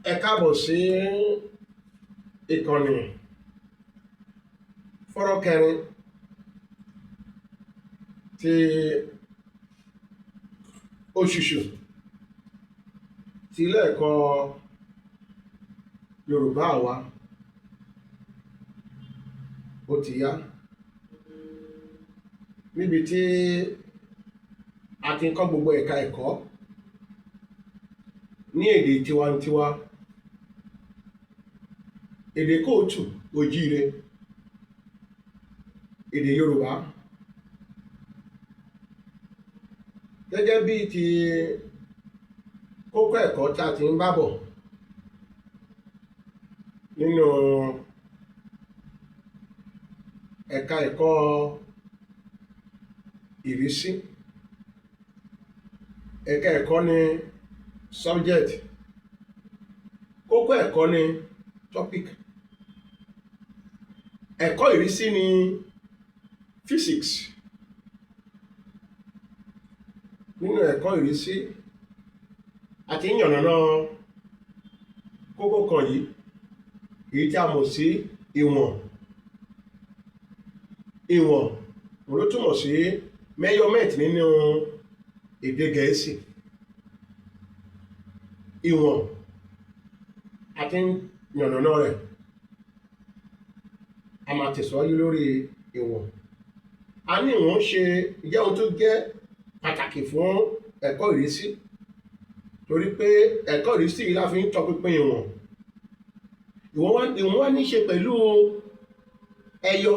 Ẹ káàbọ̀ sí ìkànnì fọ́nrán kẹrin ti Òṣùṣù ti ilé ẹ̀kọ́ Yorùbá Àwa ó ti yá, níbi tí a ti ń kọ́ gbogbo ẹ̀ka ẹ̀kọ́ ní èdè tiwantiwa, èdè kóòtù òjíire, èdè Yorùbá. Gẹ́gẹ́ bí ti kókó ẹ̀kọ́ tí a ti ń bá bọ̀ nínú ẹ̀ka ẹ̀kọ́ ìrísí. Ẹ̀ka ẹ̀kọ́ ni subject, kókó ẹ̀kọ́ ni topic. Ẹ̀kọ́ ìrísí ni physics. Nínú ẹ̀kọ́ ìrísí, a ti ń yànnàná kókó kan yìí, èyí tí a mọ̀ sí ìwọ̀n. Ìwọ̀n ló túmọ̀ sí measurement nínú èdè Gẹ̀ẹ́sì. Ìwọ̀n a ti ń yànnàná rẹ̀, a máa tẹ̀síwájú lórí ìwọ̀n. A ní ìwọ̀n ṣe jẹ́ ohun tó jẹ́ pàtàkì fún ẹ̀kọ́ ìrísí, torí pé ẹ̀kọ́ ìrísí yìí la fi ń tọpinpin ìwọ̀n. Ìwọ̀n wá ní ṣe pẹ̀lú ẹyọ.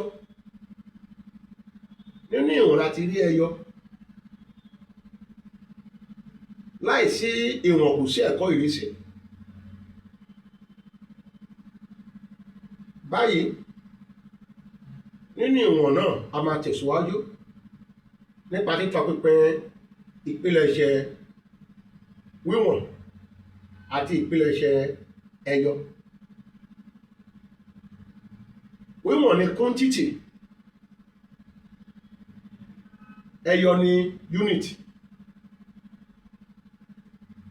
Nínú ìwọ̀n láti rí ẹyọ. Láìsí ìwọ̀n kò sí ẹ̀kọ́ ìrísí. Báyìí, nínú ìwọ̀n náà a máa tẹ̀síwájú nípa títọpinpin ìpilẹ̀ṣẹ̀ wíwọ̀n àti ìpilẹ̀ṣẹ̀ ẹyọ. Wíwọ̀n ni quantity, ẹyọ ni unit.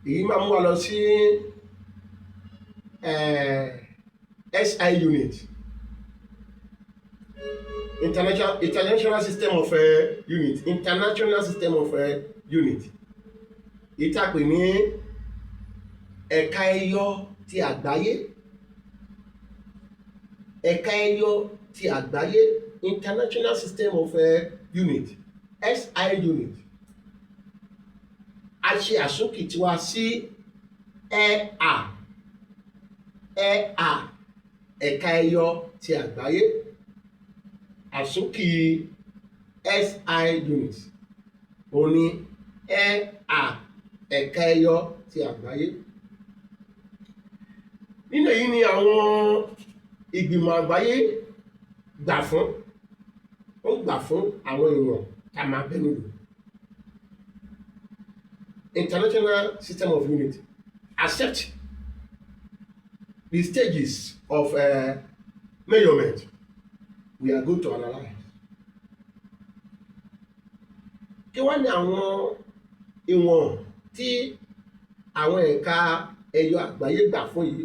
Èyí máa mú wa lọ sí SI unit, International System of Unit, International System of Unit. Èyí tá a pè ní ẹ̀ka ẹyọ ti àgbáyé. Ẹ̀ka ẹyọ ti àgbáyé, International System of Unit, SI unit. A ṣe àsúnkì tiwa sí EA, ẹ̀ka ẹyọ ti àgbáyé. Àsúnkì SI unit òun ni EA, ẹ̀ka ẹyọ ti àgbáyé. Nínú èyí ni àwọn ìgbìmọ̀ àgbáyé gbà fún, ó gbà fún àwọn ìwọ̀n tá a máa bẹ́nu lò. International System of Unit accept the stages of measurement we are going to analyze. Kí wá ní àwọn ìwọ̀n tí àwọn ẹ̀ka ẹyọ àgbáyé gbà fún yìí?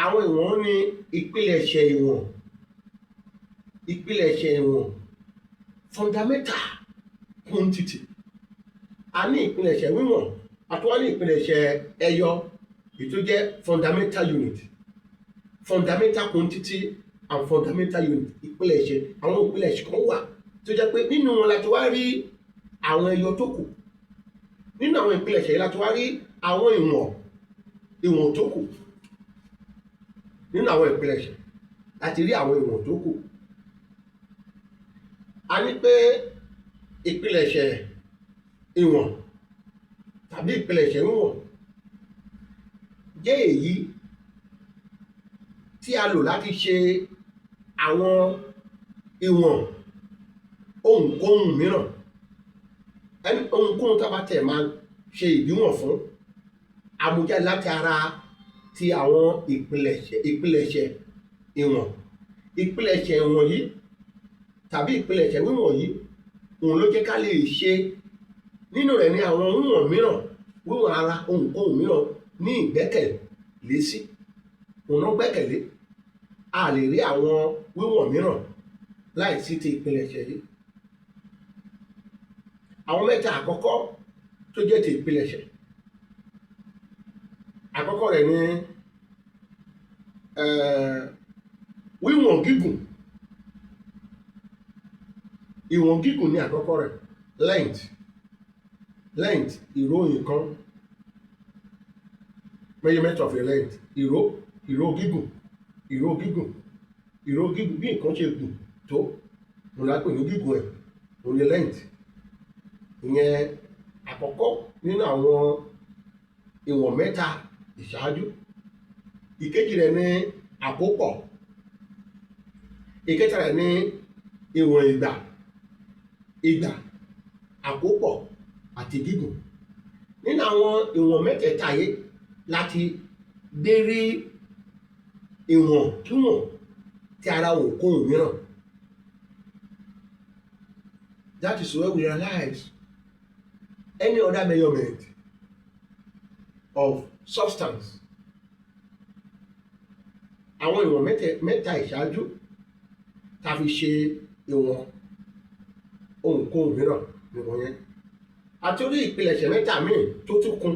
Àwọn ìwọ̀n ní ìpilẹ̀ṣẹ̀ ìwọ̀n, fundamental quantity. A ní ìpilẹ̀ṣẹ̀ wíwọ̀n, a tún wá ní ìpilẹ̀ṣẹ̀ ẹyọ, èyí tó jẹ́ fundamental unit, fundamental quantity and fundamental unit. Ìpilẹ̀ṣẹ̀, àwọn ìpilẹ̀ṣẹ̀ kan wà tó jẹ́ pé nínú wọn la ti wá rí àwọn ẹyọ tó kù. Nínú àwọn ìpilẹ̀ṣẹ̀ yìí la ti wá rí àwọn ìwọ̀n tó kù. Nínú àwọn ìpilẹ̀ṣẹ̀ láti rí àwọn ìwọ̀n tó kù. A ní pé ìpilẹ̀ṣẹ̀ ìwọ̀n tàbí ìpilẹ̀ṣẹ̀ wíwọ̀n jẹ́ èyí tí a lò láti ṣe àwọn ìwọ̀n ohunkóhun mìíràn. Ohunkóhun tá a bá tẹ̀ máa ṣe ìdíwọ̀n fún, àmújáde láti ara ti àwọn ìpilẹ̀ṣẹ̀ ìwọ̀n. Ìpilẹ̀ṣẹ̀ ìwọ̀n yìí tàbí ìpilẹ̀ṣẹ̀ wíwọ̀n yìí, òun ló jẹ́ ká lè ṣe, nínú rẹ̀ ni àwọn wíwọ̀n mìíràn wíwọ̀n ara ohunkóhun mìíràn ní ìgbẹ́kẹ̀lé sí òun náà gbẹ́kẹ̀lé. A lè rí àwọn wíwọ̀n mìíràn láì sí ti ìpilẹ̀ṣẹ̀ yìí. Àwọn mẹ́ta àkọ́kọ́ tó jẹ́ ti ìpilẹ̀ṣẹ̀, àkọ́kọ́ rẹ̀ ni wíwọ̀n gígùn. Ìwọ̀n gígùn ní àkọ́kọ́ rẹ̀, length ìró nǹkan, measurement of a length, ìró gígùn bí nǹkan ṣe gùn tó òun la pè ní gígùn ẹ̀, òun ni length. Ìyẹn àkọ́kọ́ nínú àwọn ìwọ̀n mẹ́ta ìṣáájú. Ìkejì rẹ̀ ní àkópọ̀. Ìkẹta rẹ̀ ní ìwọ̀n ìgbà, àkópọ̀ àti gígùn. Nínú àwọn ìwọ̀n mẹ́tẹ̀ẹ̀ta yìí láti gbé rí ìwọ̀n kíwọ̀n tí ara ohunkóhun mìíràn. That is where we realize any other measurement of substance. Àwọn ìwọ̀n mẹ́ta ìṣáájú tá a fi ṣe ìwọ̀n ohunkóhun mìíràn nìwọ̀n yẹn. Àti orí ìpilẹ̀ṣẹ̀ mẹ́ta míì tó tún kún.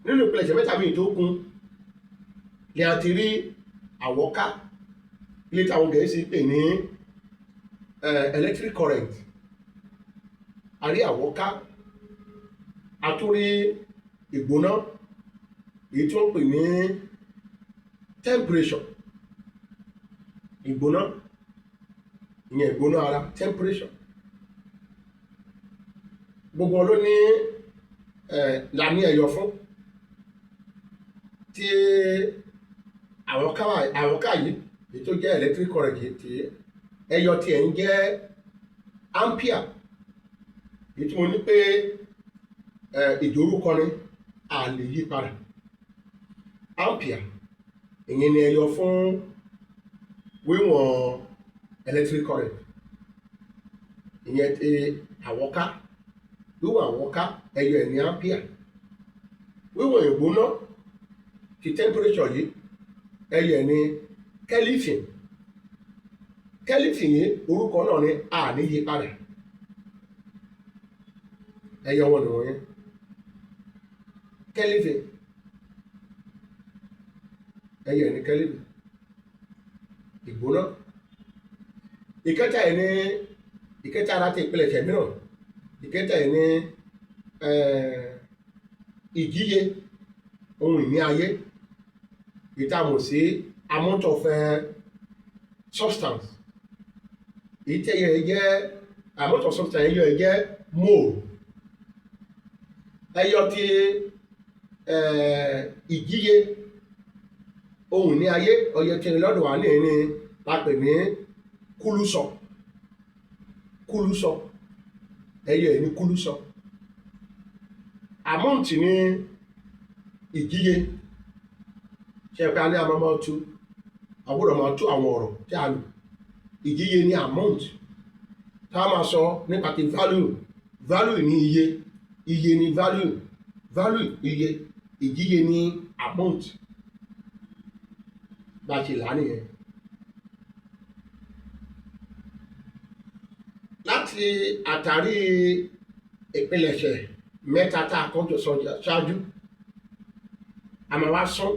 Nínú ìpilẹ̀ṣẹ̀ mẹ́ta míì tó kún ni a ti rí àwọ́ká, ilé táwọn Gẹ̀ẹ́sì pè ní electric current. A rí àwọ́ká, a tún rí ìgbóná, èyí tí wọ́n pè ní temperature. Ìgbóná, ìyẹn ìgbóná ara, temperature. Gbogbo wọn ló ní la ní ẹyọ fún. Tí àwọ́ká yìí èyí tó jẹ́ electric current yìí, tí ẹyọ tiẹ̀ ń jẹ́ ampere, èyí tí mo ní pé ìdórúkọ ni a lè yí padà. Ampere ìyẹn ni ẹyọ fún wíwọ̀n electric current. Ìyẹn ti àwọ́ká, wíwọ̀n àwọ́ká ẹyọ ẹ̀ ní ampere. Wíwọ̀n ìgbóná ti temperature yìí ẹyọ ẹ̀ ní Kelvin. Kelvin yìí orúkọ náà ni a ní yí padà. Ẹyọ wọn ni wọ̀nyẹn, Kelvin, ẹyọ ẹ̀ ní Kelvin. Ìgbóná. Ìkẹta ẹ̀ ní ìkẹta ara ti ìpilẹ̀ṣẹ̀ mìíràn. Ìkẹta ẹ̀ ní ìjíye ohun ìní ayé, ìtamọ̀ sí amount of substance. Èyí tí ẹyọ ẹ̀ jẹ́ amount of substance, ẹyọ ẹ̀ jẹ́ mole. Ẹyọ ti ìjíye ohun ìní ayé, ọyẹ tí ní lọ́dọ̀ wà ní ẹni la pè ní kúlúsọ. Ẹyọ ẹ̀ ní kúlúsọ. Amount ní ìjíye. Ṣé ẹ pé a ní àmọ́ máa tú, àgbọ́dọ̀ máa tú àwọn ọ̀rọ̀ tí a lò. Ìjíye ní amount. Tá a máa sọ nípa ti value ní iye ní value iye, ìjíye ní amount. Bá a ṣe là á nìyẹn. Láti àtàrí ìpilẹ̀ṣẹ̀ mẹ́ta tá a kọ́jọ sọ ṣáájú, a máa wá sán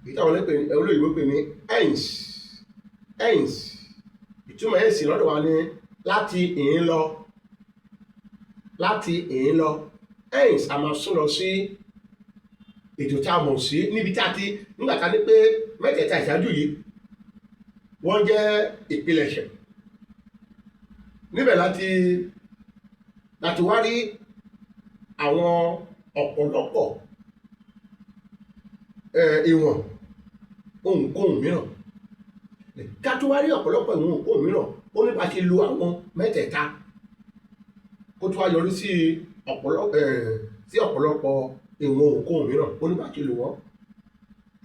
èyí táwọn olóyìnbó pè ní ends. Ìtumọ̀ ends lọ́dọ̀ wa ní láti ìhín lọ. Ends a máa sún lọ sí ètò tá a mọ̀ sí níbi tá a ti nígbà tá a ní pé mẹ́tẹ̀ẹ̀ta ìṣáájú yìí wọ́n jẹ́ ìpilẹ̀ṣẹ̀. Níbẹ̀ láti wá rí àwọn ọ̀pọ̀lọpọ̀ ìwọ̀n ohunkóhun mìíràn. Ká tó wá rí ọ̀pọ̀lọpọ̀ ìwọ̀n ohunkóhun mìíràn, ó ní bá ṣe lo àwọn mẹ́tẹ̀ẹ̀ta kó tó wá yọrí sí ọ̀pọ̀lọpọ̀ ìwọ̀n ohunkóhun mìíràn, ó ní bá ṣe lò wọ́n.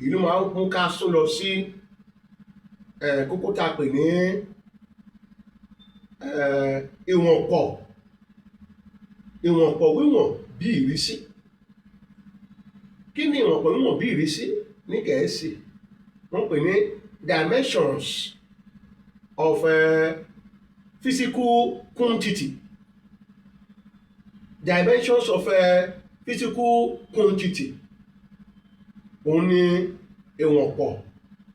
Ìlú máa ń mú ká sún lọ sí kókó tá a pè ní ìwọ̀n pọ̀. ìwọ̀npọ̀ wíwọ̀n bí ìrísí. Kí ni ìwọ̀npọ̀ wíwọ̀n bí ìrísí ní Gẹ̀ẹ́sì? Wọ́n pè ní dimensions of physical quantity. Dimensions of physical quantity. Òun ni ìwọ̀npọ̀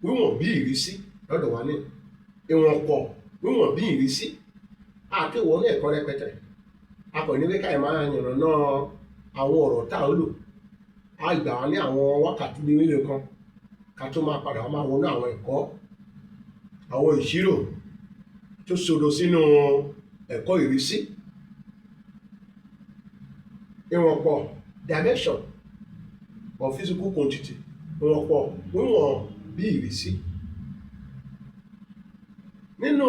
wíwọ̀n bí ìrísí lọ́dọ̀ wa ní. Ìwọ̀npọ̀ wíwọ̀n bí ìrísí. Àti ìwọ̀n ní ẹ̀kọ́ rẹpẹtẹ. A kò ní pé káyọ̀ máa yànnàná àwọn ọ̀rọ̀ tá à ń lò. A gbà wá ní àwọn wákàtí bíi mélòó kan ká tó máa padà máa wọnú àwọn ẹ̀kọ́, àwọn ìṣirò tó sodo sínú ẹ̀kọ́ ìrísí. Ìwọ̀npọ̀ dimension of physical quantity. Ìwọ̀npọ̀ wíwọ̀n bí ìrísí. Nínú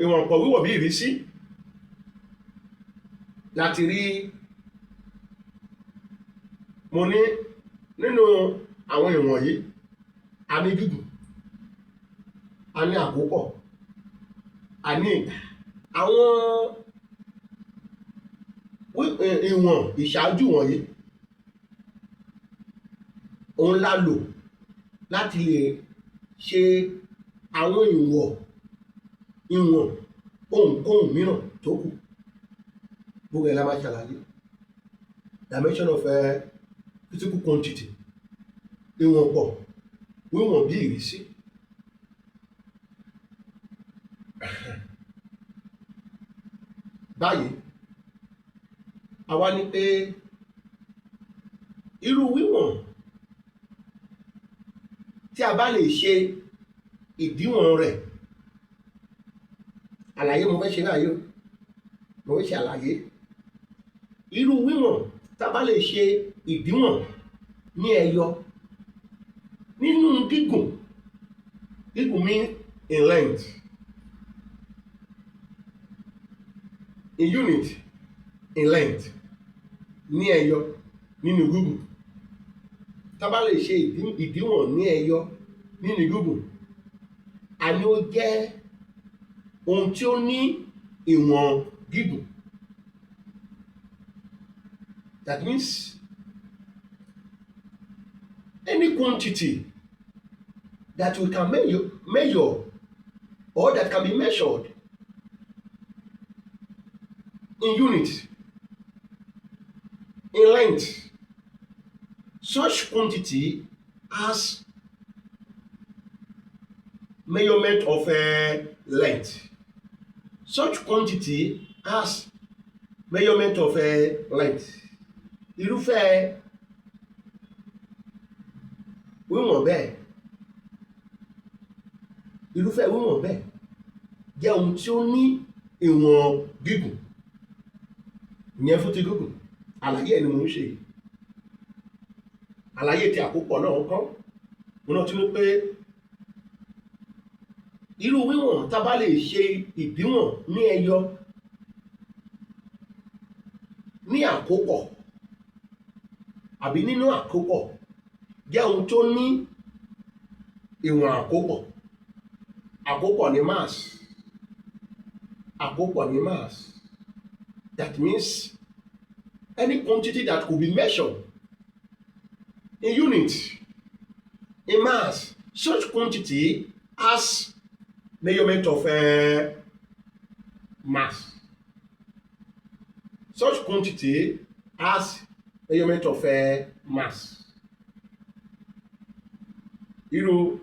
ìwọ̀npọ̀ wíwọ̀n bí ìrísí láti rí, mo ní nínú àwọn ìwọ̀n yìí a ní gígùn, a ní àkópọ̀, a ní ìgbà. Àwọn ìwọ̀n ìṣáájú wọ̀nyí òun la lò láti lè ṣe àwọn ìwọ̀n ohunkóhun mìíràn tó kù. Gbogbo ẹ̀ la máa ṣàlàyé. Dimension of physical quantity. Ìwọ̀npọ̀ wíwọ̀n bí ìrísí. Báyìí a wá ní pé irú wíwọ̀n tí a bá lè ṣe ìdíwọ̀n rẹ̀, àlàyé mo fẹ́ ṣe báyìí o, mo fẹ́ ṣe àlàyé. Irú wíwọ̀n tá a bá lè ṣe ìdíwọ̀n ní ẹyọ nínú gígùn mean in length, in unit in length, ní ẹyọ nínú gígùn. Tá a bá lè ṣe ìdíwọ̀n ní ẹyọ nínú gígùn, àní ó jẹ́ ohun tí ó ní ìwọ̀n gígùn. That means any quantity that we can measure or that can be measured in units, in length, such quantity has measurement of length. Such quantity has measurement of length. Irúfẹ́ wíwọ̀n bẹ́ẹ̀ jẹ́ ohun tí ó ní ìwọ̀n gígùn. Ìyẹn fún ti gígùn, àlàyé ẹ̀ ni mo ń ṣe. Àlàyé ti àkópọ̀ náà ń kọ́. Mo náà tún ní pé irú wíwọ̀n tá a bá lè ṣe ìdíwọ̀n ní ẹyọ ní àkópọ̀ àbí nínú àkópọ̀ jẹ́ ohun tó ní ìwọ̀n àkópọ̀. Àkópọ̀ ni mass. Àkópọ̀ ni mass. That means any quantity that could be measured in units, in mass, such quantity has measurement of mass. Such quantity has measurement of mass. Irú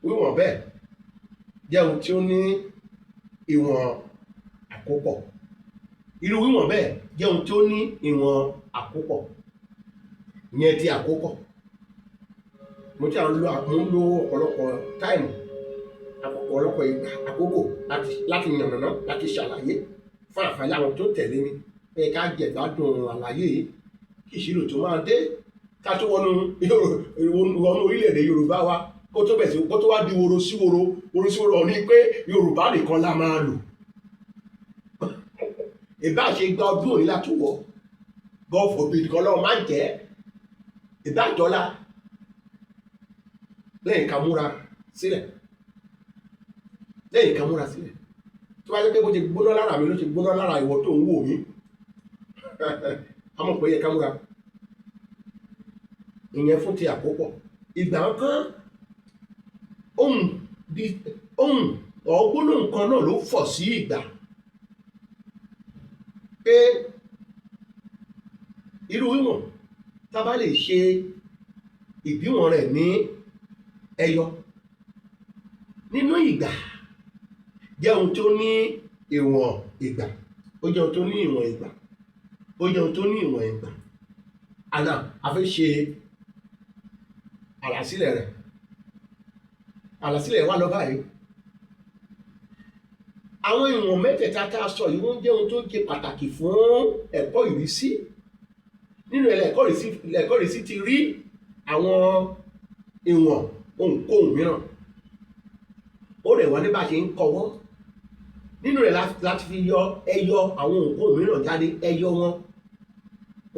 wíwọ̀n bẹ́ẹ̀ jẹ́ ohun tí ó ní ìwọ̀n àkópọ̀. Irú wíwọ̀n bẹ́ẹ̀ jẹ́ ohun tí ó ní ìwọ̀n àkópọ̀. Ìyẹn ti àkópọ̀. Mo ti ń lo ọ̀pọ̀lọpọ̀ táìmù, ọ̀pọ̀lọpọ̀ ìgbà àkókò láti yànnàná, láti ṣàlàyé fún àǹfààní àwọn tó tẹ̀lé mi. Pé ká jẹ ìgbádùn àlàyé yìí kí ìṣirò tó máa dé, ká tó wọnú orílẹ̀-èdè Yorùbá wa, kó tó wá di woro sí woro ní pé Yorùbá nìkan la máa lò. Ìbá ṣe gba ọdún òní láti wọ̀, God forbid kan lọ́wọ́ máa jẹ́ ìdájọ́lá lẹ́yìn ká múra sílẹ̀. tó bá jẹ́ pé bó ṣe gbóná lára mi ló ṣe gbóná lára ìwọ tó ń wò mí a mọ̀ pé yẹ ká múra. Ìyẹn fún ti àkópọ̀. Ìgbà kan ohun ọ̀gbólóhùn kan náà ló fọ̀ sí ìgbà pé irú ìwọ̀n tá a bá lè ṣe ìdíwọ̀n rẹ̀ ní ẹyọ nínú ìgbà jẹ́ ohun tó ní ìwọ̀n ìgbà, ó jẹ́ ohun tó ní ìwọ̀n ìgbà, ó jẹ́ ohun tó ní ìwọ̀n ìgbà. Àná a fẹ́ ṣe àlàsílẹ̀ rẹ̀. Àlàsílẹ̀ wà lọ báyìí. Àwọn ìwọ̀n mẹ́tẹ̀ẹ̀ta tá a sọ yìí wọ́n jẹ́ ohun tó jẹ́ pàtàkì fún ẹ̀kọ́ ìrísí. Nínú ẹ̀kọ́ ìrísí ti rí àwọn ìwọ̀n ohunkóhun mìíràn. Ó rẹ̀ wá ní bá ṣe ń kọwọ́. Nínú rẹ̀ láti fi yọ ẹyọ àwọn ohunkóhun mìíràn jáde, ẹyọ wọn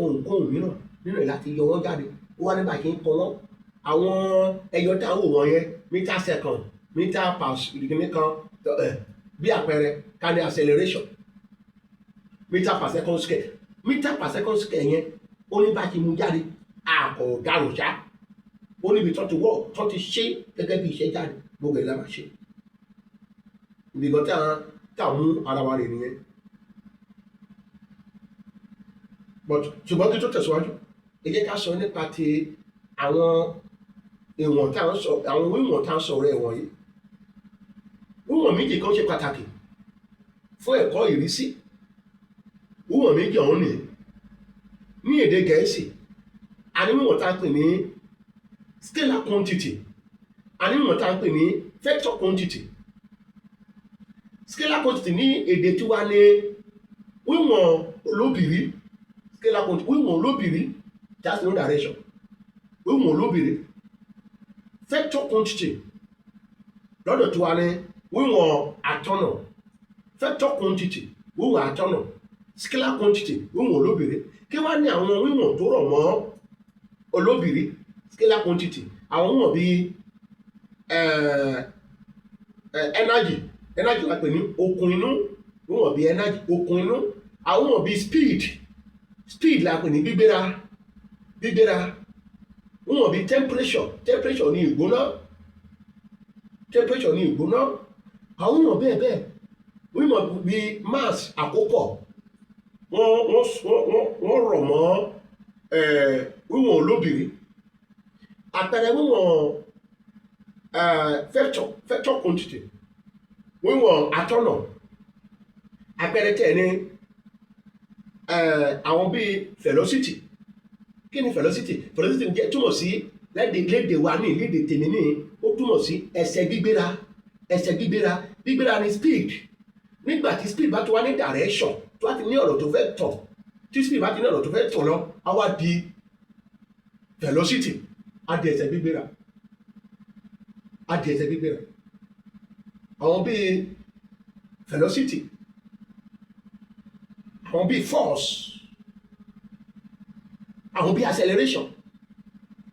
ohunkóhun mìíràn nínú rẹ̀ láti yọ wọ́n jáde. Ó wá ní bá ṣe ń kọ wọ́n. Àwọn ẹyọ tá a wò wọ́n yẹn mítà second, mítà per kan bí àpẹẹrẹ ká ní acceleration mítà per second scale. Mítà per second scale yẹn ó ní bá ṣe mú jáde àkọ̀dàrò ṣá. Ó níbi tó ti wọ́ tó ti ṣe gẹ́gẹ́ bí iṣẹ́ jáde gbogbo ẹ̀ la máa ṣe. Ìdìbò tá a mú ara wa rè nìyẹn. Ṣùgbọ́n kí tó tẹ̀síwájú ẹ jẹ́ ká sọ nípa ti àwọn ìwọ̀n tá à ń sọ, àwọn wíwọ̀n tá à ń sọ̀rọ̀ ẹ̀ wọ̀nyí. Wíwọ̀n méjì kan ṣe pàtàkì fún ẹ̀kọ́ ìrísí. Wíwọ̀n méjì ọ̀hún nìyí. Ní èdè Gẹ̀ẹ́sì a ní wíwọ̀n tá à ń pè ní scalar quantity, a ní wíwọ̀n tá à ń pè ní vector quantity. Scalar quantity ní èdè tiwa ní wíwọ̀n olóbìrí. Scalar quantity wíwọ̀n olóbìrí, just no direction. Wíwọ̀n olóbìrí. Vector quantity lọ́dọ̀ tiwa ní wíwọ̀n àtọ́nà. Vector quantity wíwọ̀n àtọ́nà. Scalar quantity wíwọ̀n olóbìrí. Kí wá ní àwọn wíwọ̀n tó rọ̀ mọ́ olóbìrí scalar quantity? Àwọn wíwọ̀n bíi energy la pè ní okun inú, wíwọ̀n bíi energy okun inú. Àwọn wíwọ̀n bíi speed la pè ní gbígbéra. Wíwọ̀n bíi temperature ní ìgbóná. Àwọn wíwọ̀n bẹ́ẹ̀ wíwọ̀n bíi mass àkópọ̀ wọ́n rọ̀ mọ́ wíwọ̀n olóbìrí. Àpẹẹrẹ wíwọ̀n vector quantity wíwọ̀n àtọ́nà. Àpẹẹrẹ tẹ̀ ní àwọn bíi velocity. Kí ni velocity? Velocity jẹ́ túmọ̀ sí lédè wa ní lédè tèmi ní ó túmọ̀ sí ẹsẹ̀ gbígbéra. Gbígbéra ni speed. Nígbà tí speed bá tó wá ní direction tó wá ti ní ọ̀rọ̀ tó fẹ́ tọ̀, tí speed bá ti ní ọ̀rọ̀ tó fẹ́ tọ̀ lọ, á wá di velocity, á di ẹsẹ̀ gbígbéra. Àwọn bíi velocity, àwọn bíi force, àwọn bíi acceleration.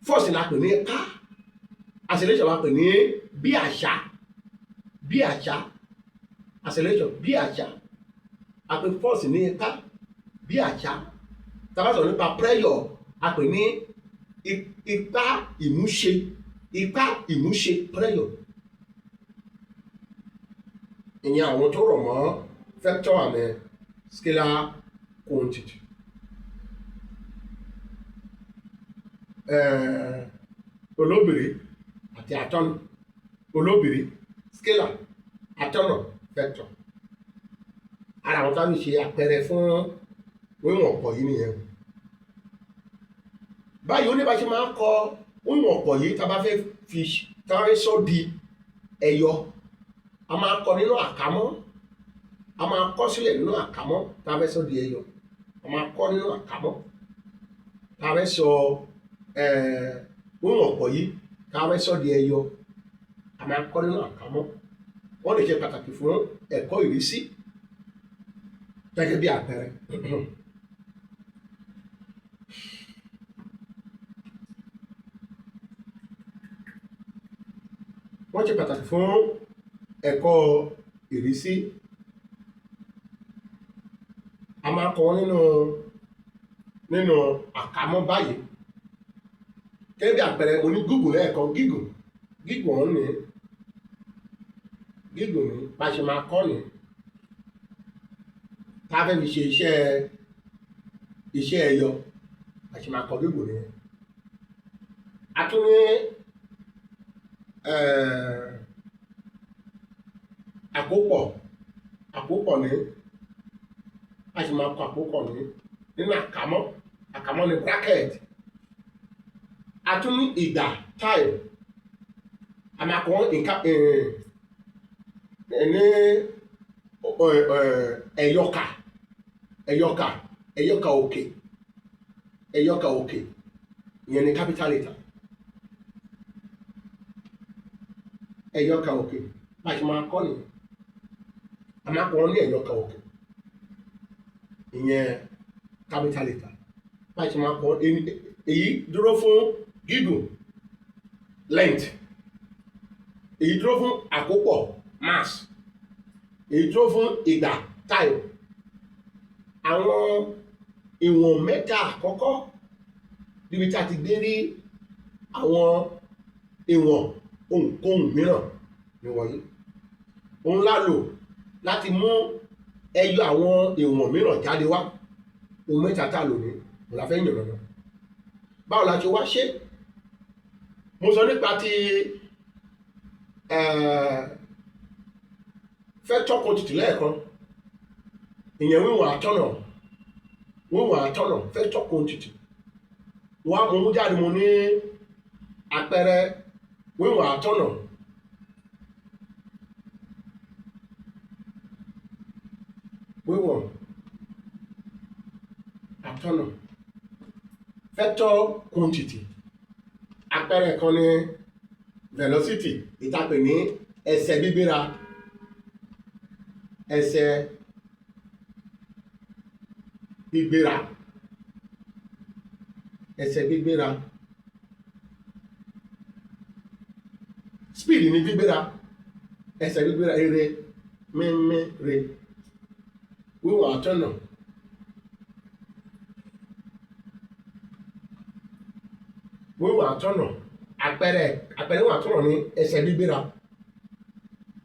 Force la pè ní ká, acceleration la pè ní bí àṣà. Acceleration bí àṣà. A pè force ní ká bí àṣà. Tá bá sọ̀rọ̀ nípa pressure a pè ní ipá ìmúṣe pressure. Ìyẹn àwọn tó rọ̀ mọ́ vector and scalar quantity. Olóbìrí àti àtọ́nà. Olóbìrí scalar, àtọ́nà vector. Ara àwọn táwọn ṣe àpẹẹrẹ fún wíwọ̀n ọ̀pọ̀ yìí nìyẹn. Báyìí ó ní bá ṣe máa ń kọ wíwọ̀n ọ̀pọ̀ yìí tá a bá fẹ́ sọ di ẹyọ. A máa kọ nínú àkámọ́. A máa kọ sílẹ̀ nínú àkámọ́ tá a fẹ́ sọ di ẹyọ. A máa kọ nínú àkámọ́ tá a fẹ́ sọ wíwọ̀n ọ̀pọ̀ yìí tá a fẹ́ sọ di ẹyọ. A máa kọ nínú àkámọ́. Wọ́n lè ṣe pàtàkì fún ẹ̀kọ́ ìrísí gẹ́gẹ́ bí àpẹẹrẹ. Wọ́n ṣe pàtàkì fún ẹ̀kọ́ ìrísí máa kọ wọ́n nínú àkámọ́ báyìí. Gẹ́gẹ́ bí àpẹẹrẹ mo ní gígùn lẹ́ẹ̀kan, gígùn ọ̀hún ni gígùn ní bá ṣe máa kọ́ ni tá a fẹ́ fi ṣe iṣẹ́ ẹyọ bá ṣe máa kọ gígùn ni. A tún ní àkópọ̀ ní bá ṣe máa kọ àkópọ̀ ní nínú àkámọ́ ní bracket. A tún ní ìgbà time, a máa kọ ní ẹ̀yọkà òkè ìyẹn ní capital letter. Ẹ̀yọkà òkè bá ṣe máa kọ ní a máa kọ ní ẹ̀yọkà òkè ìyẹn capital letter. Bá ṣe máa kọ èyí dúró fún gígùn length, èyí dúró fún àkópọ̀ mass, èyí dúró fún ìgbà time. Àwọn ìwọ̀n mẹ́ta àkọ́kọ́ níbi tí a ti gbé rí àwọn ìwọ̀n ohunkóhun mìíràn níwọ̀nyí. Òun la lò láti mú ẹyọ àwọn ìwọ̀n mìíràn jáde wá. Ohun mẹ́ta tá a lò ní òun la fẹ́ yàn lọ́nà. Báwo la ṣe wá ṣe? Mo sọ nípa ti vector quantity lẹ́ẹ̀kan, ìyẹn wíwọ̀n àtọ́nà vector quantity. Wọ́n á mú jáde mo ní àpẹẹrẹ wíwọ̀n àtọ́nà. Vector quantity. Àpẹẹrẹ kan ní velocity, ìtàpè ní ẹsẹ̀ gbígbéra. Speed ní gbígbéra, ẹsẹ̀ gbígbéra eré mímíre. Wíwọ̀n àtọ́nà. Àpẹẹrẹ wíwọ̀n àtọ́nà ní ẹsẹ̀ gbígbéra,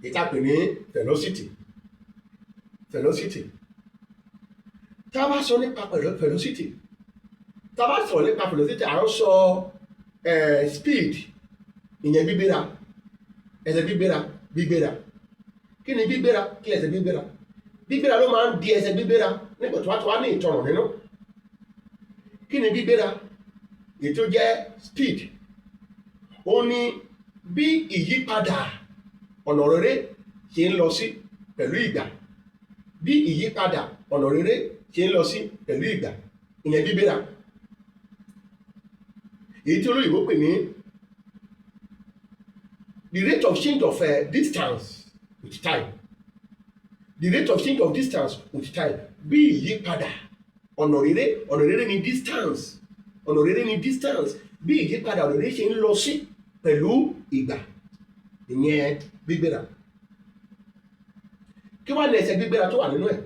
ìtàpè ní velocity. Tá a bá sọ nípa velocity, à ń sọ speed ìyẹn gbígbéra, ẹsẹ̀ gbígbéra. Kí ni gbígbéra? Kí ẹsẹ̀ gbígbéra? Gbígbéra ló máa ń di ẹsẹ̀ gbígbéra nígbà tó wá ní ìtọ̀nà nínú. Kí ni gbígbéra? Èyí tó jẹ́ speed. Ó ní bí ìyípadà ọ̀nà rere ṣe ń lọ sí pẹ̀lú ìgbà. Ìyẹn gbígbéra. Èyí tí olóyìnbó pè ní the rate of change of distance with time. Bí ìyípadà ọ̀nà rere ni distance. Bí ìyípadà ọ̀nà rere ṣe ń lọ sí pẹ̀lú ìgbà, ìyẹn gbígbéra. Kí wá ní ẹsẹ̀ gbígbéra tó wà nínú ẹ̀?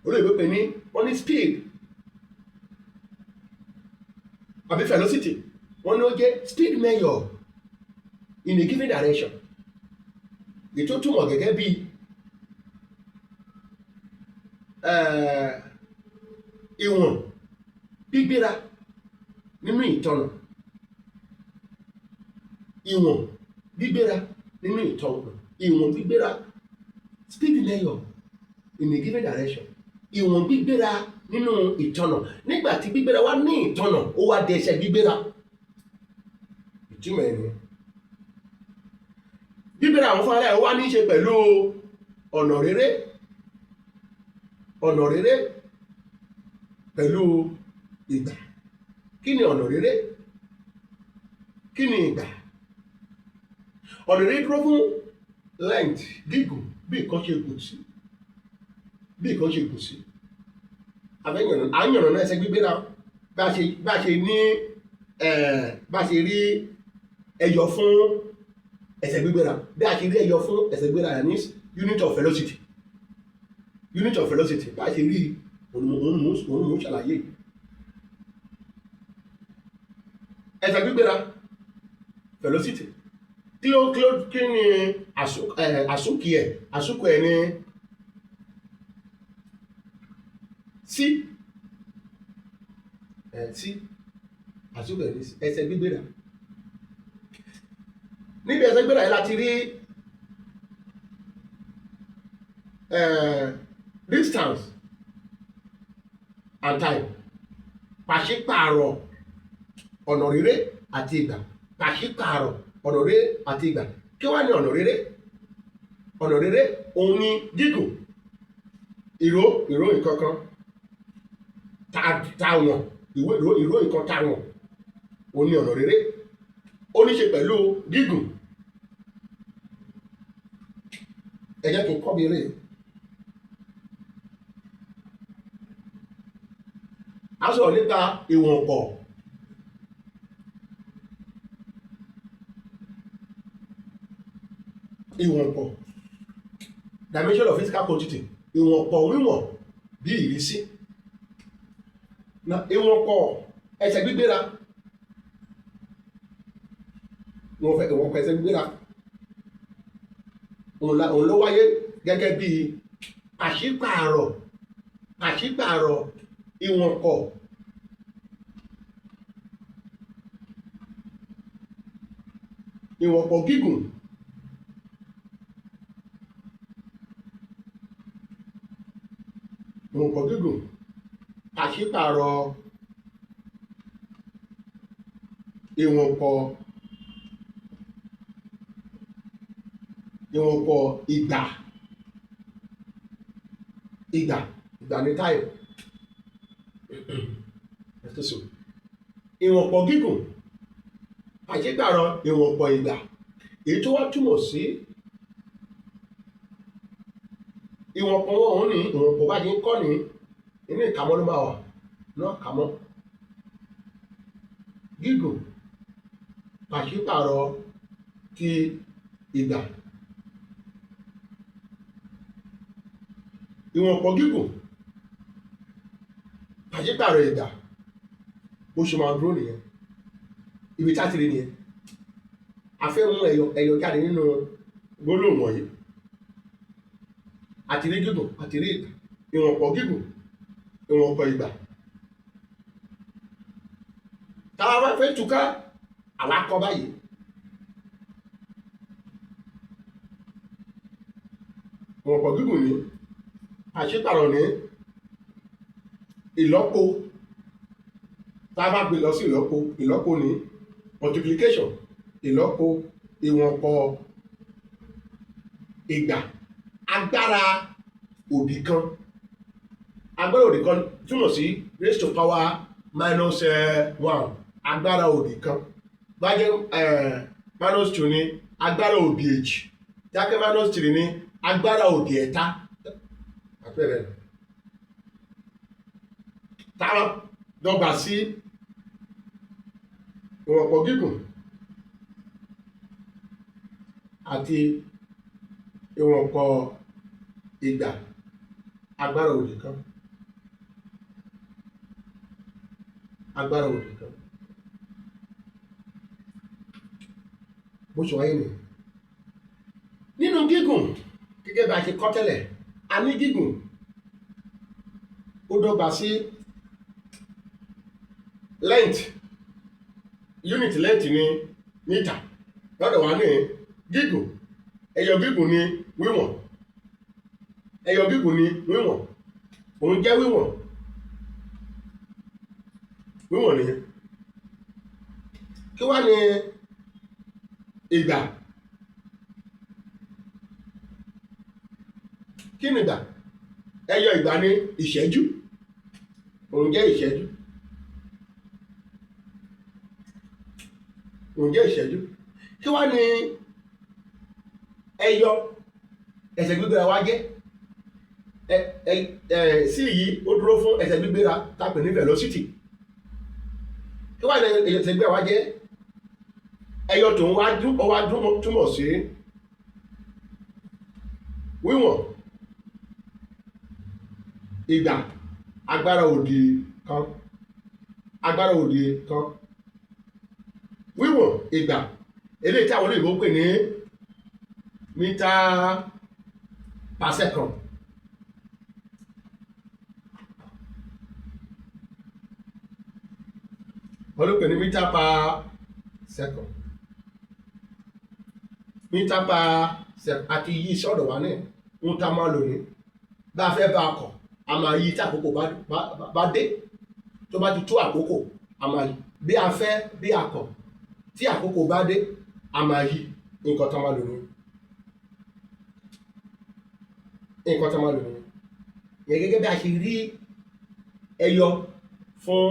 Olóyìnbó pè ní wọ́n ní speed àbí velocity. Wọ́n ní ó jẹ́ speed measure in a given direction. Ètò túmọ̀ gẹ́gẹ́ bí ìwọ̀n gbígbéra nínú ìtọ̀nà. Ìwọ̀n gbígbéra speed measure in a given direction. Ìwọ̀n gbígbéra nínú ìtọ̀nà. Nígbà tí gbígbéra wá ní ìtọ̀nà, ó wá di ẹsẹ̀ gbígbéra. Ìtumọ̀ ẹni. Gbígbéra àwọn fúnra ẹ̀ wá ní í ṣe pẹ̀lú ọ̀nà rere pẹ̀lú ìgbà. Kí ni ọ̀nà rere? Kí ni ìgbà? Ọ̀nà rere dúró fún length, gígùn, bí nǹkan ṣe gùn sí. Àyànnà náà ẹsẹ̀ gbígbéra bá ṣe rí ẹyọ fún ẹsẹ̀ gbígbéra. Bí a ṣe rí ẹyọ fún ẹsẹ̀ gbígbéra ní unit of velocity. unit of velocity bá ṣe rí òun mú ṣàlàyé. ẹsẹ̀ gbígbéra velocity kí ni àsúkì ẹ̀ ní c àsúkì ẹ̀ ní ẹsẹ̀ gbígbéra. níbi ẹsẹ̀ gbígbéra yìí láti rí distance and time, pàṣípààrọ̀ ọ̀nà rere àti ìgbà, pàṣípààrọ̀ ọ̀nà rere àti ìgbà. Kí wá ní ọ̀nà rere? Ọ̀nà rere òun ni gígùn ìró ìkankan táwọn ìró ìkan táwọn òun ni ọ̀nà rere. Ó ní ṣe pẹ̀lú gígùn. Ẹ jẹ́ kí n kọ́ bí eré. A sọ̀rọ̀ nípa ìwọ̀n pọ̀. Ìwọ̀n pọ̀, dimension of physical quantity. Ìwọ̀n pọ̀ wíwọ̀n bí ìrísí. Ìwọ̀n pọ̀ ẹsẹ̀ gbígbéra. Ìwọ̀n pọ̀ ẹsẹ̀ gbígbéra. Òun ló wáyé gẹ́gẹ́ bí pàṣípààrọ̀ ìwọ̀n pọ̀. Ìwọ̀n pọ̀ gígùn. Ìwọ̀n pọ̀ gígùn. Pàṣípààrọ̀ ìwọ̀n pọ̀ ìgbà ní táyì. Ìwọ̀n pọ̀ gígùn, pàṣípààrọ̀ ìwọ̀n pọ̀ ìgbà. Èyí tó wá túmọ̀ sí ìwọ̀n pọ̀ wọn ní ìwọ̀n pọ̀ bá ṣe ń kọ́ ní inú ìkámọ́ ló máa wà náà kámọ́. Gígùn, pàṣípààrọ̀ ti ìgbà. Ìwọ̀n pọ̀ gígùn, pàṣípààrọ̀ ìgbà. Bó ṣe máa dúró nìyẹn. Ibi tá ti rí nìyẹn. A fẹ́ mú ẹyọ jáde nínú gbólóhùn wọ̀nyí. Àti rí gígùn, àti rí ìgbà. Ìwọ̀n pọ̀ gígùn, ìwọ̀n pọ̀ ìgbà. Tá a bá fẹ́ túká, àwa kọ́ báyìí. Ìwọ̀n pọ̀ gígùn ní pàṣípààrọ̀ ní ìlọ́po. Tá a bá gbé lọ sí ìlọ́po ní multiplication, ìlọ́po ìwọ̀n pọ̀ ìgbà. Agbára òdì kan túmọ̀ sí raised to power minus 1. Agbára òdì kan bá jẹ́ minus 2 ní agbára òdì èjì. Jákè minus 3 ní agbára òdì ẹ̀ta. Àpẹẹrẹ táwọn dọ́gba sí ìwọ̀n pọ̀ gígùn àti ìwọ̀n pọ̀ ìgbà. Agbára òdì kan. Agbára òdì kan. Bó ṣe wáyé nìyẹn. Nínú gígùn, gẹ́gẹ́ bá a ṣe kọ́ tẹ́lẹ̀, a ní gígùn ó dọ́gba sí length. Unit length ní mítà. Lọ́dọ̀ wa ní gígùn, ẹyọ gígùn ní wíwọ̀n. Ẹyọ gígùn ní wíwọ̀n. Òun jẹ́ wíwọ̀n nìyẹn. Kí wá ní ìgbà? Kí ni ìgbà? Ẹyọ ìgbà ní ìṣẹ́jú. Òun jẹ́ ìṣẹ́jú. Kí wá ní ẹyọ ẹsẹ̀ gbígbéra wá jẹ́? Sí yìí ó dúró fún ẹsẹ̀ gbígbéra tá a pè ní velocity. Kí wá ní ẹsẹ̀ gbígbéra wá jẹ́? Ẹyọ tó ń wá túmọ̀ sí wíwọ̀n. ìgbà agbára òdì kan agbára òdì kan wíwọ̀n ìgbà eléyìí tí àwọn olóyìnbó pè ní meter per second wọ́n ló pè ní meter per second meter per second àti yí sọ́dọ̀ wa náà ń ta máa lò ní bá a fẹ́ bá a kọ̀ a máa yí tí àkókò bá dé tó bá ti tó àkókò a máa yí bí a fẹ́ bí a kọ̀ tí àkókò bá dé a máa yí nǹkan tó máa lò ní nǹkan tó máa lò ní yẹn gẹ́gẹ́ bí a ṣe rí ẹyọ fún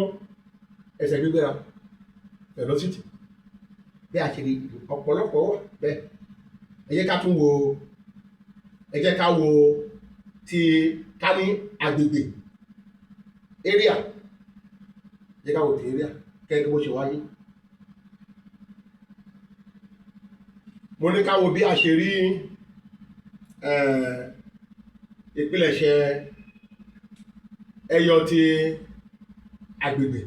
ẹsẹ̀ gbígbéra velocity bí a ṣe rí ọ̀pọ̀lọpọ̀ wà bẹ́ẹ̀ ẹ jẹ́ ká tún wo ẹ jẹ́ ká wo ti ká ní agbègbè area ẹ jẹ́ ká wo ti area kẹ́kẹ́ bó ṣe wáyé mo ní ká wo bí a ṣe rí ìpilẹ̀ṣẹ̀ ẹyọ ti agbègbè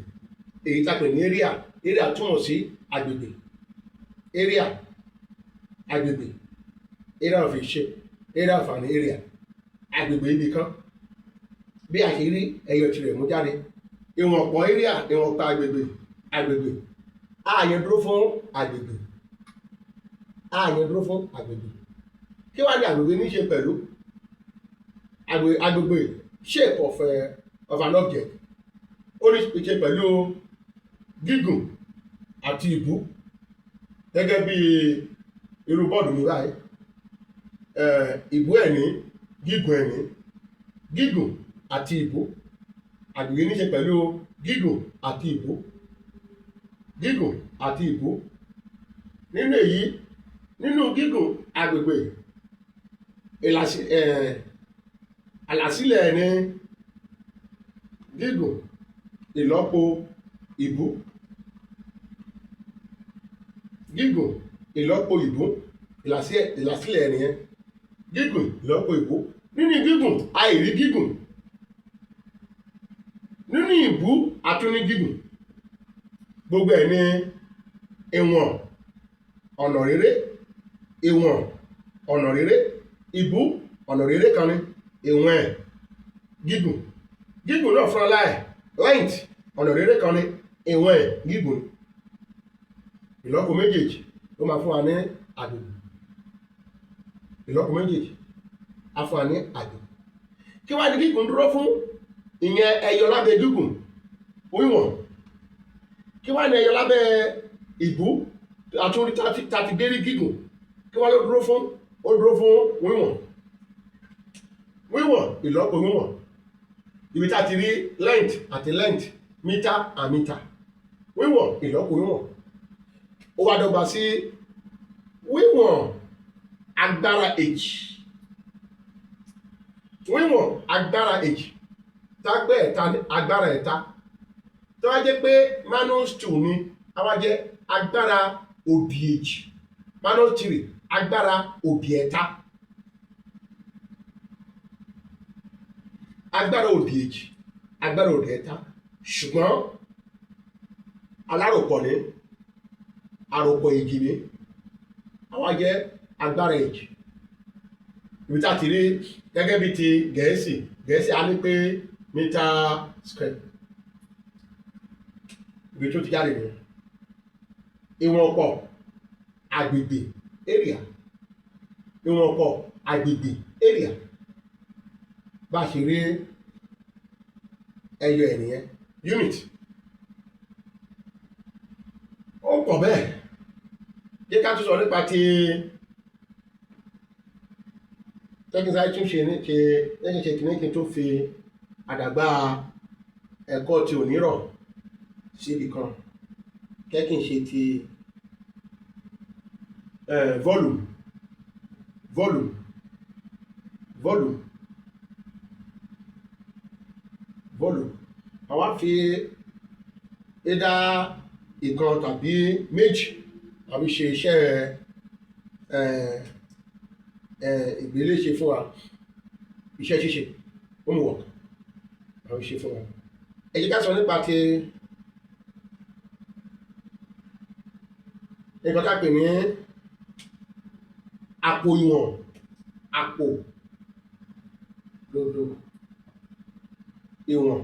èyí tá a pè ní area túmọ̀ sí agbègbè area of a shape area of an area agbègbè ibì kan bí a ṣe rí ẹyọ tirẹ̀ mú jáde ìwọ̀n pọ̀ area ìwọ̀n pa agbègbè ààyè dúró fún agbègbè kí wá ní agbègbè ní ṣe pẹ̀lú agbègbè shape of an object ó ní ṣe pẹ̀lú gígùn àti ìbú gẹ́gẹ́ bí irú bọ́ọ̀lù mi báyìí ìbú ẹ̀ ní gígùn àti ìbú agbègbè ní ṣe pẹ̀lú gígùn àti ìbú nínú èyí nínú gígùn agbègbè àlàsílẹ̀ ní gígùn ìlọ́po ìbú ìlàsílẹ̀ ẹ̀nìyẹn gígùn ìlọ́po ìbú nínú gígùn àìrí gígùn nínú ìbú àtúní gígùn gbogbo ẹ̀ ní ìwọ̀n ọ̀nà rere ìbú ọ̀nà rere kan ní ìwọ̀n ẹ̀ gígùn náà fúnra láì length ọ̀nà rere kan ní ìwọ̀n ẹ̀ gígùn ìlọ́po méjèèjì ló máa fún wa ní agbègbè ìlọ́po méjèèjì á fún wa ní agbègbè kí wá ní gígùn dúró fún ìyẹn ẹyọ lábẹ́ gígùn wíwọ̀n kí wá ní ẹyọ lábẹ́ ìbú àtúndí tàti dérí gígùn kí wá ló dúró fún wíwọ̀n ìlọ́po wíwọ̀n ibi tá ti rí length àti length meter and meter wíwọ̀n ìlọ́po wíwọ̀n ó wá dọ́gba sí wíwọ̀n agbára h tágbẹ́ ẹ̀ta agbára ẹ̀ta tó wá jẹ́ pé minus 2 ni a wá jẹ́ agbára òdì h minus 3 agbára òdì ẹ̀ta agbára òdì h agbára òdì ẹ̀ta ṣùgbọ́n aláròpọ̀ ní àròpọ̀ èjì ní àwa jẹ́ agbára èjì ibi tá ti rí gẹ́gẹ́ bí ti gẹ̀ẹ́sì á ní pé meter square ibi tó ti jáde ní ìwọ̀n pọ̀ agbègbè area bá ṣe rí ẹyọ ẹ̀nìyẹn unit ó pọ̀ bẹ́ẹ̀ jẹ́ ká tún sọ nípa ti tẹ́kínsá tún ṣe kìíní tó fi àdàgbà ẹ̀kọ́ ti ònírọ̀ síbi kan kẹ́kìn ṣe ti volume àwa fi ẹ̀dá ìkan tàbí méjì àbí ṣe iṣẹ́ ìgbéléṣe fún wa iṣẹ́ ṣíṣe homework àwọn ṣe fún wa. Ẹ jẹ́ ká sọ nípa ti nǹkan tá a pè ní àpò ìwọ̀n, àpò dodo ìwọ̀n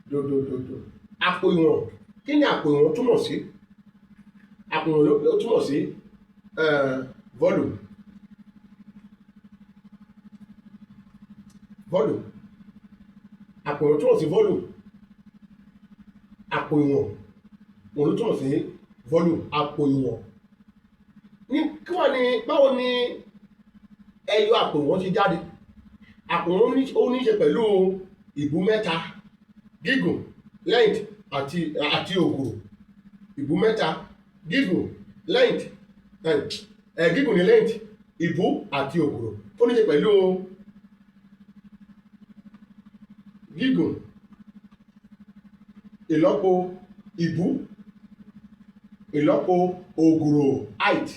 dodo. Àpò ìwọ̀n, kí ni àpò ìwọ̀n túmọ̀ sí? Àpò ìwọ̀n ló túmọ̀ sí volume. Àpò ìwọ̀n túmọ̀ sí volume. Àpò ìwọ̀n òun ló túmọ̀ sí volume, àpò ìwọ̀n. Báwo ni ẹyọ àpò ìwọ̀n ṣe jáde? Àpò ìwọ̀n ó ní í ṣe pẹ̀lú ìbú mẹ́ta, gígùn, length àti ògùrò. Ìbú mẹ́ta, gígùn, length, gígùn ní length, ìbú àti ògùrò. Ó ní í ṣe pẹ̀lú gígùn ìlọ́po ìbú ìlọ́po ògùrò, height.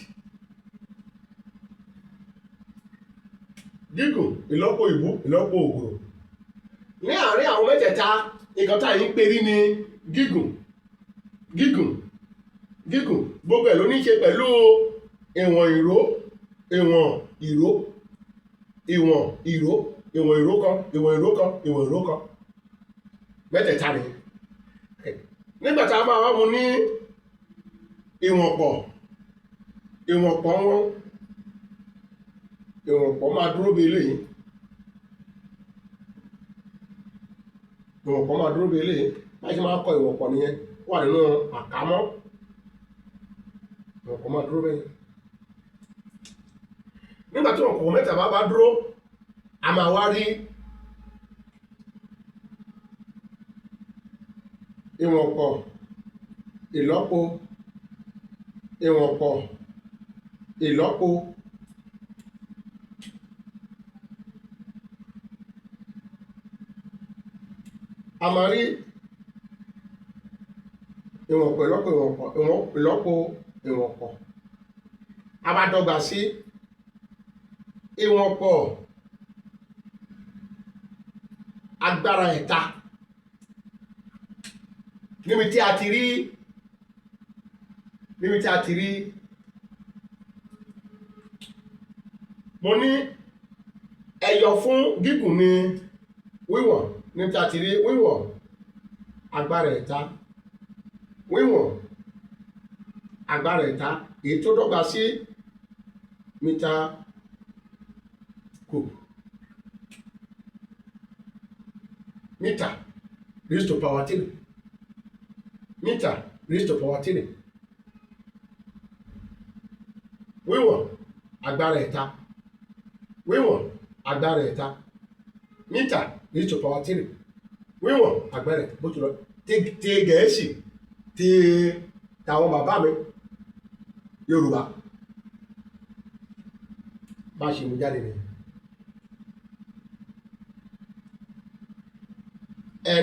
Gígùn ìlọ́po ìbú ìlọ́po ògùrò. Ní àárín àwọn mẹ́tẹ̀ẹ̀ta, nǹkan tá à ń perí ni gígùn. Gbogbo ẹ̀ ló ní í ṣe pẹ̀lú ìwọ̀n ìró kan. Mẹ́tẹ̀ẹ̀ta ni. Nígbà tá a máa wá mu ní ìwọ̀npọ̀ máa dúró bí eléyìí. Láti máa kọ ìwọ̀npọ̀ nìyẹn, wà nínú àkámọ́. Ìwọ̀npọ̀ máa dúró bẹ́ẹ̀. Nígbà tí ìwọ̀npọ̀ mẹ́ta bá dúró, a máa wá rí ìwọ̀npọ̀ ìlọ́po a máa rí ìwọ̀npọ̀ ìlọ́po a bá dọ́gba sí ìwọ̀npọ̀ agbára ẹ̀ta, níbi tí a ti rí mo ní ẹyọ fún gígùn ní wíwọ̀n, níbi tí a ti rí wíwọ̀n agbára ẹ̀ta, èyí tó dọ́gba sí mítà kúùbù. Mítà raised to power 3. Wíwọ̀n agbára ẹ̀ta. Mítà raised to power 3. Wíwọ̀n agbára ẹ̀ta. Bó ti lọ ti Gẹ̀ẹ́sì, ti tàwọn bàbá mi Yorùbá bá ṣe mú jáde nìyẹn.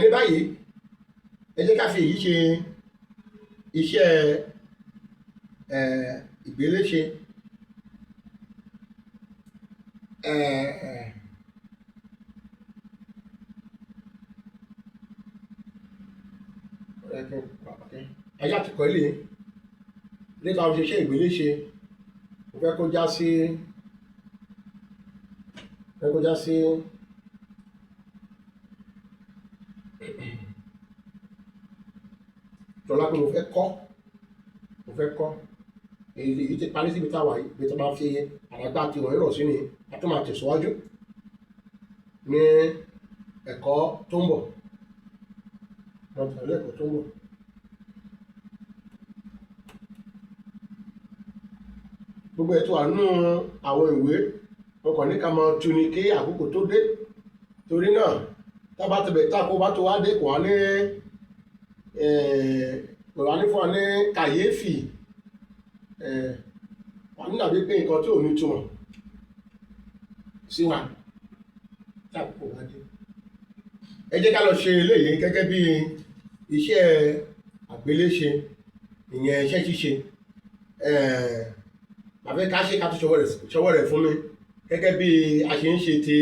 Ní báyìí, ẹ jẹ́ ká fi èyí ṣe iṣẹ́ ìgbéléṣe. Ajá ti kọ́ ilé nípa òṣìṣẹ́ ìgbéléṣe. Mo fẹ́ kó já sí tọ́lá pé mo fẹ́ kọ́ èyí ti parí síbi táwa yìí, bí tó bá fi àràgbá ti wọ̀nyí rọ̀ sí ni a tún máa tẹ̀síwájú ní ẹ̀kọ́ tó ń bọ̀. Gbogbo ẹ̀ tó wà nínú àwọn ìwé, wọn kàn ní ká máa tu ni kí àkókò tó dé. Torí náà táko bá tó wá dé, kò wá ní fún wa ní kàyéfì, wà ní dàbí pé nǹkan tí ò ní túmọ̀ sí wa táko wá dé. Ẹ jẹ́ ká lọ ṣe eléyìí gẹ́gẹ́ bí iṣẹ́ àgbéléṣe, ìyẹn iṣẹ́ ṣíṣe. Àbí ká ṣe ká tún ṣọwọ́ rẹ̀ fún mi gẹ́gẹ́ bí a ṣe ń ṣe ti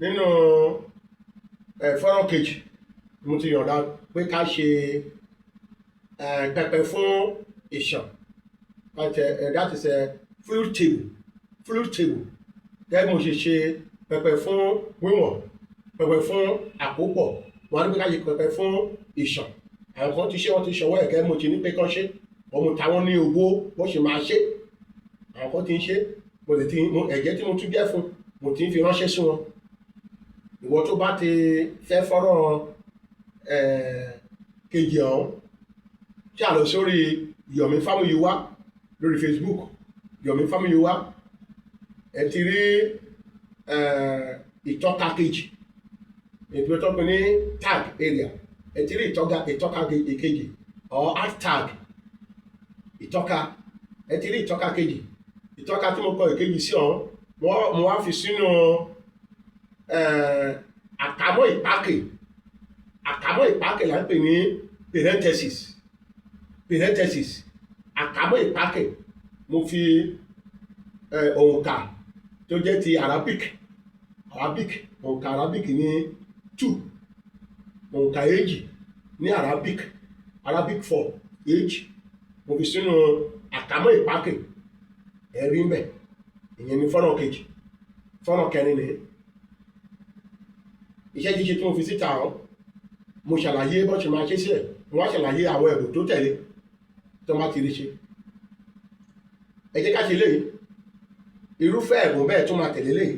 nínú fọ́nrán kejì mo ti yọ̀ǹda pé ká ṣe pẹpẹ fún ìṣàn that is fluid table gẹ́gẹ́ bí mo ṣe ṣe pẹpẹ fún wíwọ̀n pẹpẹ fún àkópọ̀ wọn á ní pé ká ṣe pẹpẹ fún ìṣàn àwọn kan ti ṣe wọ́n ti ṣọwọ́ ẹ̀kẹ́ mo ti ní pé kán ṣe ọmọ táwọn ní owó wọ́n ṣe máa ṣe àwọn kan ti ń ṣe mo lè ti ẹ̀jẹ̀ tí mo tún jẹ́ fún mo ti ń fi ránṣẹ́ sí wọn ìwọ tó bá ti fẹ́ fọ́rọ̀ kejì ọ̀hún tí a lọ sórí Yomi Famuyiwa lórí Facebook Yomi Famuyiwa ẹ ti rí ìtọ́ka kejì ètò ìtọ́pin ní tag area ẹ ti rí ìtọ́ka kejì or hashtag ìtọ́ka ẹ ti rí ìtọ́ka kejì ìtọ́ka tí mo kọ ìkejì sí ọ̀hún mo wá fi sínú àkámọ́ ìpákè là ń pè ní parenthesis àkámọ́ ìpákè mo fi òǹkà tó jẹ́ ti Arabic òǹkà Arabic ní 2 òǹkà èjì ní Arabic 4 èjì mo fi sínú àkámọ́ ìpákè ẹ̀rí mbẹ̀ ìyẹn ní fọ́nà kejì fọ́nà kẹrin nìyẹn iṣẹ́ jíṣe tí mo fi síta ọ́ mo ṣàlàyé bó ṣe máa ṣe sílẹ̀ mo wá ṣàlàyé àwọn ẹ̀bùn tó tẹ̀lé tó má ti rí ṣe ẹ jẹ́ ká ṣe léyìí irúfẹ́ ẹ̀bùn bẹ́ẹ̀ tó máa tẹ̀lé léyìí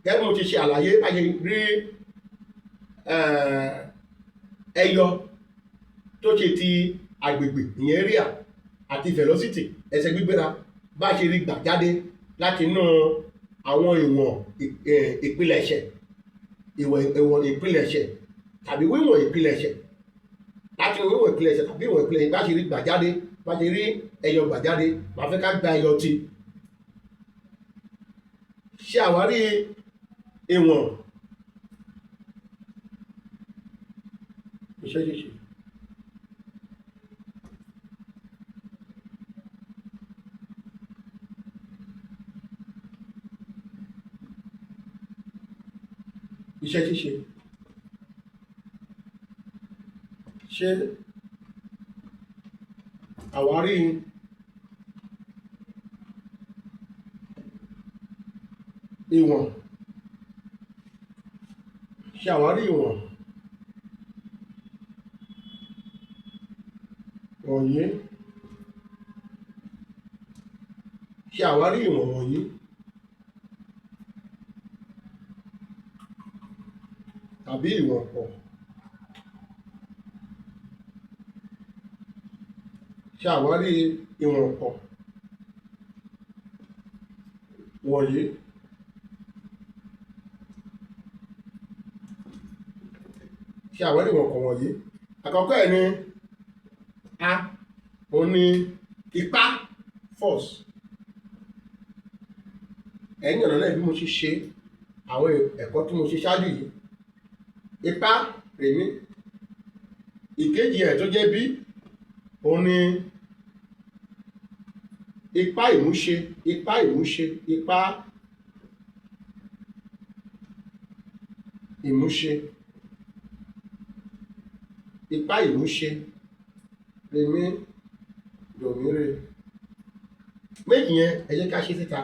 gẹ́gẹ́ bí mo ti ṣe àlàyé báyé rí ẹyọ tó ṣe ti agbègbè ìyẹn area àti velocity ẹsẹ̀ gbígbéra bá ṣe rí gbà jáde láti inú àwọn ìwọ̀n ìpilẹ̀ṣẹ̀ ìwọ̀n ìpilẹ̀ṣẹ̀ tàbí wíwọ̀n ìpilẹ̀ṣẹ̀ láti wíwọ̀n ìpilẹ̀ṣẹ̀ tàbí ìwọ̀n ìpilẹ̀ṣẹ̀ bá ṣe rí gbà jáde bá ṣe rí ẹyọ gbà jáde máa fẹ́ ká gba ẹyọ ti ṣe àwárí ìwọ̀n iṣẹ́ ṣíṣe. Iṣẹ́ ṣíṣe ṣe àwárí ìwọ̀n ṣe àwárí ìwọ̀n wọ̀nyí ṣe àwárí ìwọ̀n wọ̀nyí tàbí ìwọ̀n pọ̀ ṣe àwárí ìwọ̀n pọ̀ wọ̀nyí ṣe àwárí ìwọ̀n pọ̀ wọ̀nyí àkọ́kọ́ ẹ̀ ni a òun ni ipá force ẹ̀yìn ọ̀nà náà bí mo ṣe ṣe àwọn ẹ̀kọ́ tí mo ṣe ṣáájú yìí ipá rèmí ìkejì ẹ̀ tó jẹ́ bí òun ni ipá ìmúṣe ipá ìmúṣe rèmí dòmíre méjì yẹn ẹ jẹ́ ká ṣe síta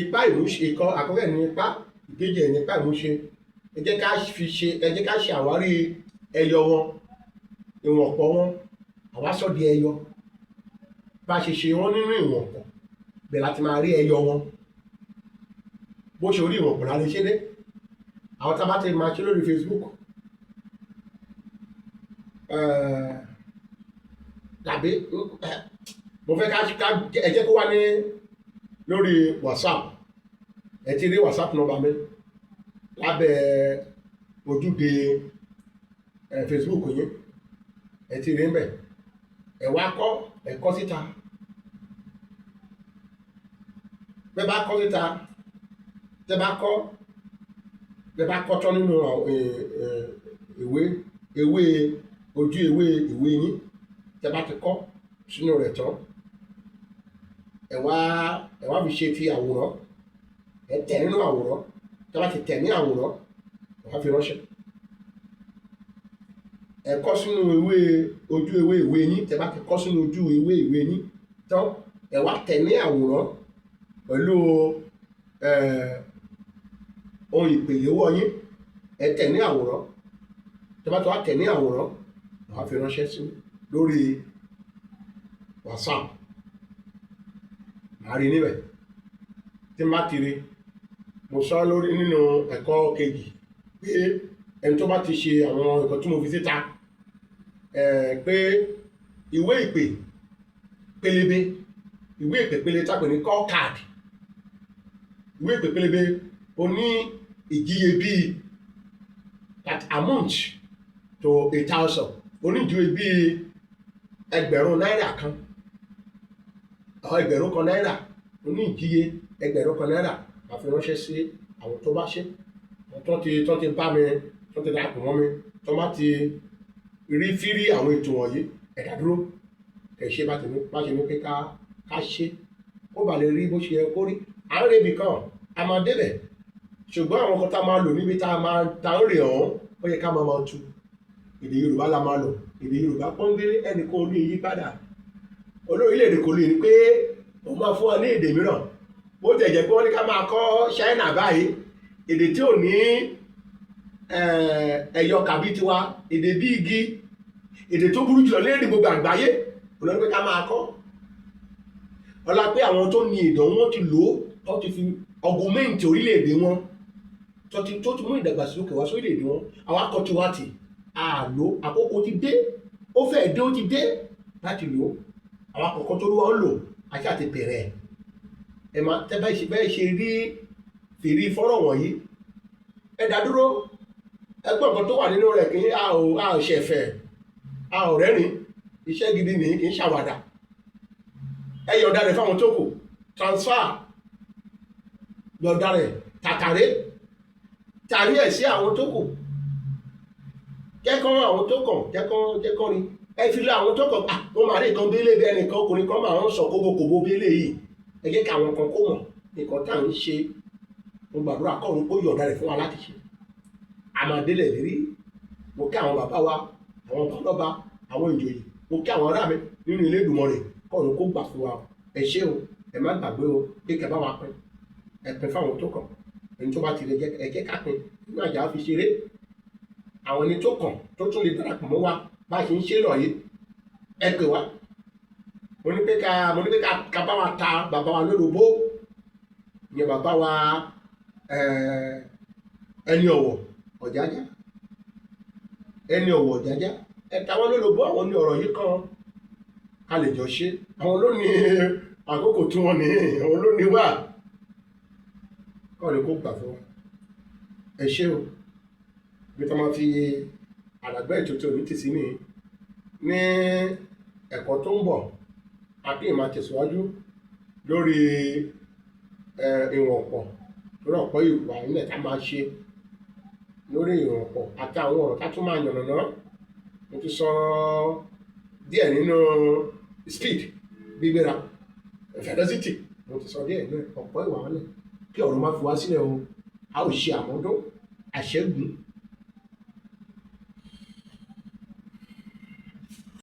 ipá ìmúṣe ikọ̀ àkọ́kọ́ ní ipá ìkejì ẹ̀ ní ipá ìmúṣe ẹ jẹ́ ká ṣe àwárí ẹyọ wọn ìwọ̀n pọ̀ wọn àwa sọ di ẹyọ bá ṣe ṣe wọn nínú ìwọ̀n pọ̀ bẹ́ẹ̀ láti máa rí ẹyọ wọn bó ṣe orí ìwọ̀n pọ̀ láti ṣe dé àwọn tá a bá ti máa ṣe lórí Facebook tàbí mo fẹ́ ká ẹ jẹ́ kó wá ní lórí WhatsApp ẹ ti rí WhatsApp nọ́mbà mi lábẹ́ ojúde Facebook yín ẹ ti rí mbẹ̀ ẹ wá kọ́ ẹ̀kọ́ síta bẹ́ẹ̀ bá kọ́ síta tẹ́ bá kọ́ tán nínú ojú ìwé yín tẹ́ bá ti kọ́ sínú rẹ̀ tán ẹ wá fi ṣe ti àwòrán ẹ tẹ̀ nínú àwòrán tẹ́ bá ti tẹ̀ ní àwòrán wàá fi ránṣẹ́. Ẹ kọ sínú ojú ewé ìwé yín. Tẹ́ bá ti kọ sínú ojú ewé ìwé yín tán, ẹ wá tẹ̀ ní àwòrán pẹ̀lú ohun ìpèléwọ́ yín. Ẹ tẹ̀ ní àwòrán. Tẹ́ bá ti wá tẹ̀ ní àwòrán, wàá fi ránṣẹ́ sí lórí WhatsApp. Màá rí níbẹ̀. Tí n bá ti rí, mo sọ lórí nínú ẹ̀kọ́ kejì pé ẹni tó bá ti ṣe àwọn nǹkan tí mo fi síta, pé ìwé ìpè pélébé, ìwé ìpè pélébé tá pè ní call card, ìwé ìpè pélébé oní ìdíye bíi that amount to 1,000, onídìí bíi ẹgbẹ̀rún náírà kan, ẹgbẹ̀rún kan náírà, onídìí ẹgbẹ̀rún kan náírà. Màá fi ránṣẹ́ sí àwọn tó bá ṣe, tó ti bá mi, tó ti darapọ̀ mọ́ mi, tó bá ti rí fírí àwọn ètò wọ̀nyí. Ẹ dá dúró, kẹ̀ ṣe bá ṣe ní pé ká ṣe, ó bà lè rí bó ṣe yẹ kó rí. À ń rebi kan, a máa débẹ̀, ṣùgbọ́n àwọn kan tá a máa lò níbi tá a ń rè ọ̀hún, ó yẹ ká máa tu. Èdè Yorùbá la máa lò, èdè Yorùbá pọ́nbélé. Ẹnìkan ò lè yí padà. Olórílẹ̀-èdè kò lè ní pé òun máa fún wa ní èdè mìíràn. Bó tẹ̀ jẹ́ pé wọ́n ní ká máa kọ́ Ṣáínà báyìí, èdè tí ò ní ẹ̀yọ kàbí tiwa, èdè bí igi, èdè tó burú jùlọ lédè gbogbo àgbáyé, òun ló ní pé ká máa kọ́. Ọlá pé àwọn tó ní èdè wọn ti lò ó, tó ti fi ọgùmẹ́ǹtì orílẹ̀-èdè wọn, tó ti mú ìdàgbàsókè wá sórílẹ̀-èdè wọn. Àwọn akọ́tiwátì àlò, àkókò ti dé, ó fẹ́ dé, ó ti dé láti lò ó. Àwọn àkọ́kọ́ tó lówó ń lò àti àti bẹ̀rẹ̀. Ẹ máa tẹ́ bẹ́ẹ̀ ṣe rí fìrí fọ́rọ̀ wọ̀nyí. Ẹ dá dúró. Ẹgbọ́n nǹkan tó wà nínú rẹ̀ kì í a ò ṣẹ̀fẹ̀, a ò rẹ́rìn. Iṣẹ́ gidi nìyí, kì í ṣàwàdà. Ẹ yọ̀ǹda rẹ̀ fáwọn tó kù. Transfer yọ̀ǹda rẹ̀ tàrí ẹ̀ sí àwọn tó kù. Jẹ́kọ́ àwọn tó kàn, jẹ́kọ́ ni. Ẹ fi lé àwọn tó kàn. Wọ́n máa rí nǹkan bí eléyìí, ẹnìkan ọkùnrin kan máa ń sọ kóbókòbó bí eléyìí. Ẹ jẹ́ kí àwọn kan kó mọ̀ nǹkan tá à ń ṣe. Mo gbàdúrà kọ́run kó yọ̀ǹda rẹ̀ fún wa láti ṣe. Àmàdélẹ̀ lérí. Mo kí àwọn bàbá wa, àwọn bàbá, àwọn ìjòyè. Mo kí àwọn ará mi nínú ilé Èdùmàrè, kọ́run kó gbà fún wa. Ẹ ṣé o, ẹ má gbàgbé o, pé kẹ́ bá wa pín. Ẹ pín fáwọn tó kàn. Ẹni tó bá ti lè ẹ jẹ́ ká pín. Nínú àjà fi ṣeré. Àwọn ẹni tó kàn tó tún lè darapọ̀ mọ́ wa bá ṣe ń ṣe lọ yìí. Ẹ pè wá. Mo ní pé ká bá wa ta bàbá wa lólobó. Ìyẹn bàbá wa ẹni ọ̀wọ̀ Ọ̀jájá. Ẹni ọ̀wọ̀ Ọ̀jájá. Ẹ ta wọ́n lólobó, àwọn ní ọ̀rọ̀ yìí kan. Ká lè jọ ṣe. Àwọn ló ní àkókò tí wọ́n ní, àwọn ló ní wà. Kọ́ni kó gbà fún wa. Ẹ ṣé o. Bí tó máa fi àdàgbà ètùtù ní tìsí ní ẹ̀kọ́ tó ń bọ̀, àbí ìmáa tẹ̀síwájú lórí ìwọ̀n ọ̀pọ̀, lórí ọ̀pọ̀ ìwà nílẹ̀ tá máa ṣe lórí ìwọ̀n ọ̀pọ̀ àti àwọn ọ̀rọ̀ tá tún máa yànnàná. Mo ti sọ díẹ̀ nínú speed, gbígbéra, velocity. Mo ti sọ díẹ̀ nínú ọ̀pọ̀ ìwà nílẹ̀ kí ọ̀rọ̀ má fi wá sílẹ̀ o. A ó ṣe àmọ́dún, àṣẹ́gun.